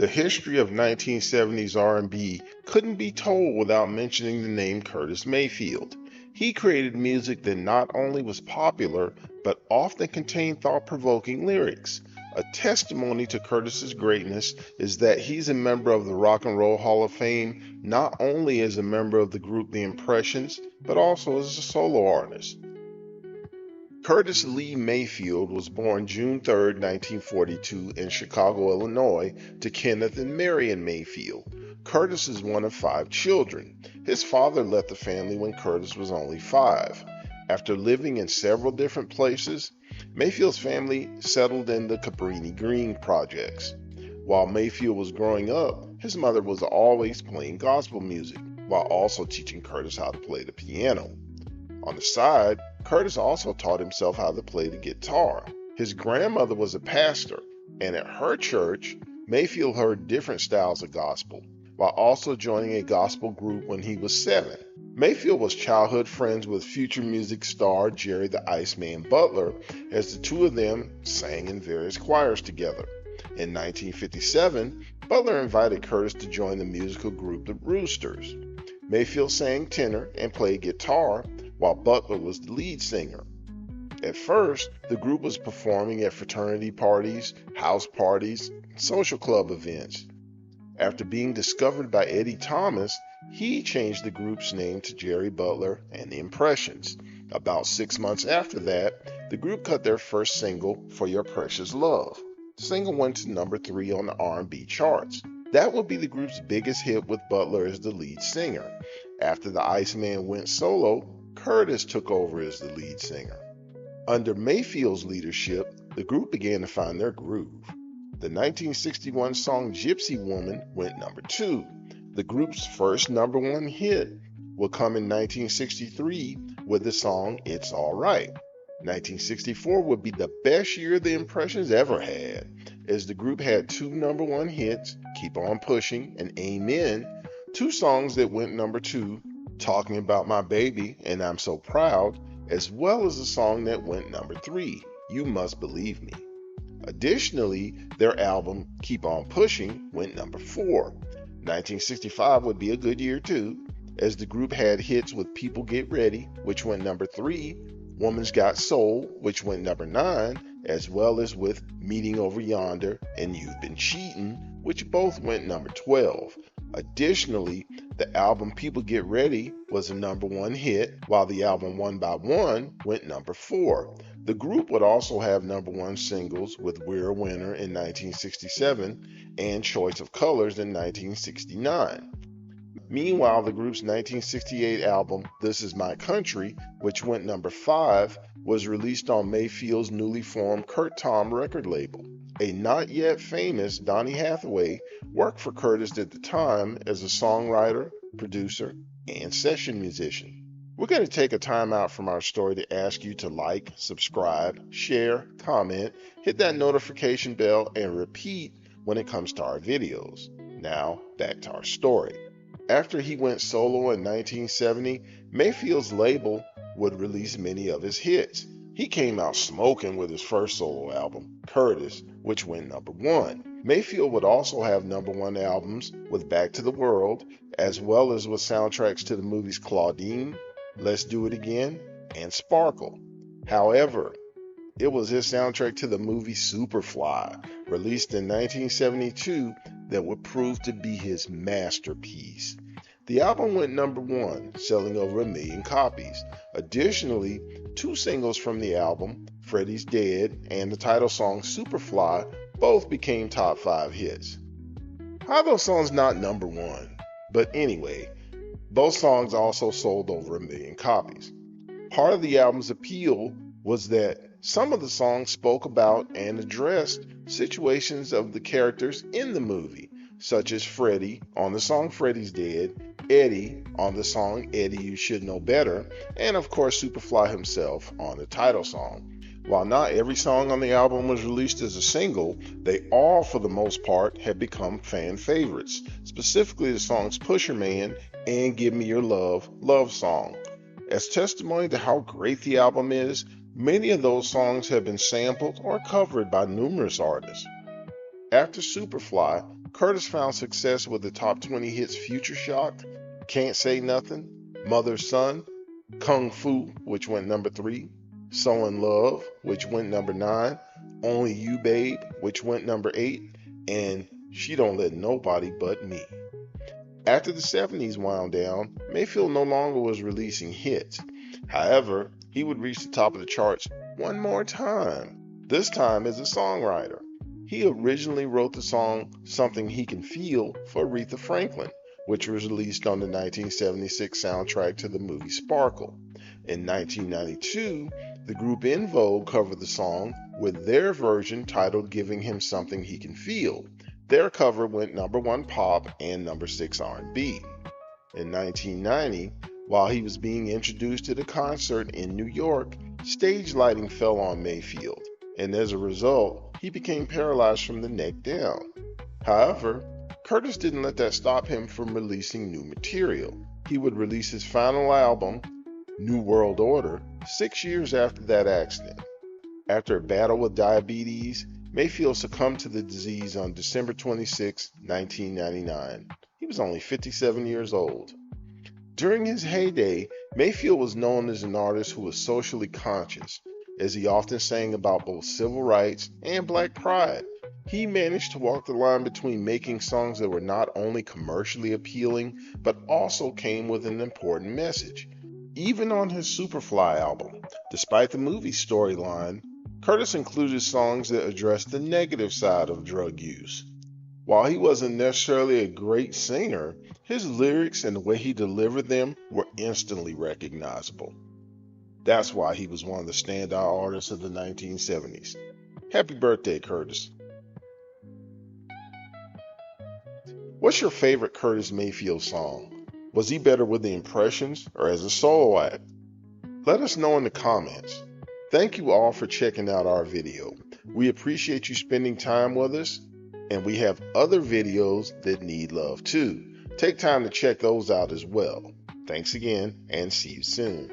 The history of 1970s R&B couldn't be told without mentioning the name Curtis Mayfield. He created music that not only was popular, but often contained thought-provoking lyrics. A testimony to Curtis's greatness is that he's a member of the Rock and Roll Hall of Fame, not only as a member of the group The Impressions, but also as a solo artist. Curtis Lee Mayfield was born June 3, 1942 in Chicago, Illinois, to Kenneth and Marion Mayfield. Curtis is one of 5 children. His father left the family when Curtis was only 5. After living in several different places, Mayfield's family settled in the Cabrini Green projects. While Mayfield was growing up, his mother was always playing gospel music, while also teaching Curtis how to play the piano. On the side, Curtis also taught himself how to play the guitar. His grandmother was a pastor, and at her church, Mayfield heard different styles of gospel, while also joining a gospel group when he was 7. Mayfield was childhood friends with future music star Jerry the Iceman Butler, as the two of them sang in various choirs together. In 1957, Butler invited Curtis to join the musical group The Roosters. Mayfield sang tenor and played guitar, while Butler was the lead singer. At first, the group was performing at fraternity parties, house parties, and social club events. After being discovered by Eddie Thomas, he changed the group's name to Jerry Butler and the Impressions. About 6 months after that, the group cut their first single, For Your Precious Love. The single went to number 3 on the R&B charts. That would be the group's biggest hit with Butler as the lead singer. After the Iceman went solo, Curtis took over as the lead singer. Under Mayfield's leadership, the group began to find their groove. The 1961 song Gypsy Woman went number 2. The group's first number 1 hit would come in 1963 with the song It's Alright. 1964 would be the best year the Impressions ever had, as the group had 2 number 1 hits, Keep On Pushing and Amen, 2 songs that went number 2, Talking About My Baby and I'm So Proud, as well as a song that went number 3, You Must Believe Me. Additionally, their album Keep On Pushing went number 4. 1965 would be a good year too, as the group had hits with People Get Ready, which went number 3, Woman's Got Soul, which went number 9, as well as with Meeting Over Yonder and You've Been Cheatin', which both went number 12. Additionally, the album People Get Ready was a number 1 hit, while the album One by One went number 4. The group would also have number 1 singles with We're a Winner in 1967 and Choice of Colors in 1969. Meanwhile, the group's 1968 album, This Is My Country, which went number 5, was released on Mayfield's newly formed Kurt Tom record label. A not yet famous Donny Hathaway worked for Curtis at the time as a songwriter, producer, and session musician. We're going to take a time out from our story to ask you to like, subscribe, share, comment, hit that notification bell, and repeat when it comes to our videos. Now, back to our story. After he went solo in 1970, Mayfield's label would release many of his hits. He came out smoking with his first solo album, Curtis, which went number 1. Mayfield would also have number 1 albums with Back to the World, as well as with soundtracks to the movies Claudine, Let's Do It Again, and Sparkle. However, it was his soundtrack to the movie Superfly, released in 1972, that would prove to be his masterpiece. The album went number 1, selling over 1 million copies. Additionally, 2 singles from the album, Freddie's Dead and the title song Superfly, both became top 5 hits. How are those songs not number 1? But anyway, both songs also sold over 1 million copies. Part of the album's appeal was that some of the songs spoke about and addressed situations of the characters in the movie, such as Freddie on the song Freddie's Dead, Eddie on the song Eddie You Should Know Better, and of course Superfly himself on the title song. While not every song on the album was released as a single, they all, for the most part, have become fan favorites, specifically the songs Pusher Man and Give Me Your Love, Love Song. As testimony to how great the album is, many of those songs have been sampled or covered by numerous artists. After Superfly, Curtis found success with the top 20 hits Future Shock, Can't Say Nothing, Mother's Son, Kung Fu, which went number 3, So in Love, which went number 9, Only You Babe, which went number 8, and She Don't Let Nobody But Me. After the 70s wound down, Mayfield no longer was releasing hits. However, he would reach the top of the charts one more time, this time as a songwriter. He originally wrote the song Something He Can Feel for Aretha Franklin, which was released on the 1976 soundtrack to the movie Sparkle. In 1992, the group En Vogue covered the song with their version titled Giving Him Something He Can Feel. Their cover went number 1 pop and number 6 R&B. In 1990, while he was being introduced to the concert in New York, stage lighting fell on Mayfield, and as a result, he became paralyzed from the neck down. However, Curtis didn't let that stop him from releasing new material. He would release his final album, New World Order, 6 years after that accident. After a battle with diabetes, Mayfield succumbed to the disease on December 26, 1999. He was only 57 years old. During his heyday, Mayfield was known as an artist who was socially conscious, as he often sang about both civil rights and black pride. He managed to walk the line between making songs that were not only commercially appealing, but also came with an important message. Even on his Superfly album, despite the movie storyline, Curtis included songs that addressed the negative side of drug use. While he wasn't necessarily a great singer, his lyrics and the way he delivered them were instantly recognizable. That's why he was one of the standout artists of the 1970s. Happy birthday, Curtis. What's your favorite Curtis Mayfield song? Was he better with the impressions or as a solo act? Let us know in the comments. Thank you all for checking out our video. We appreciate you spending time with us, and we have other videos that need love too. Take time to check those out as well. Thanks again, and see you soon.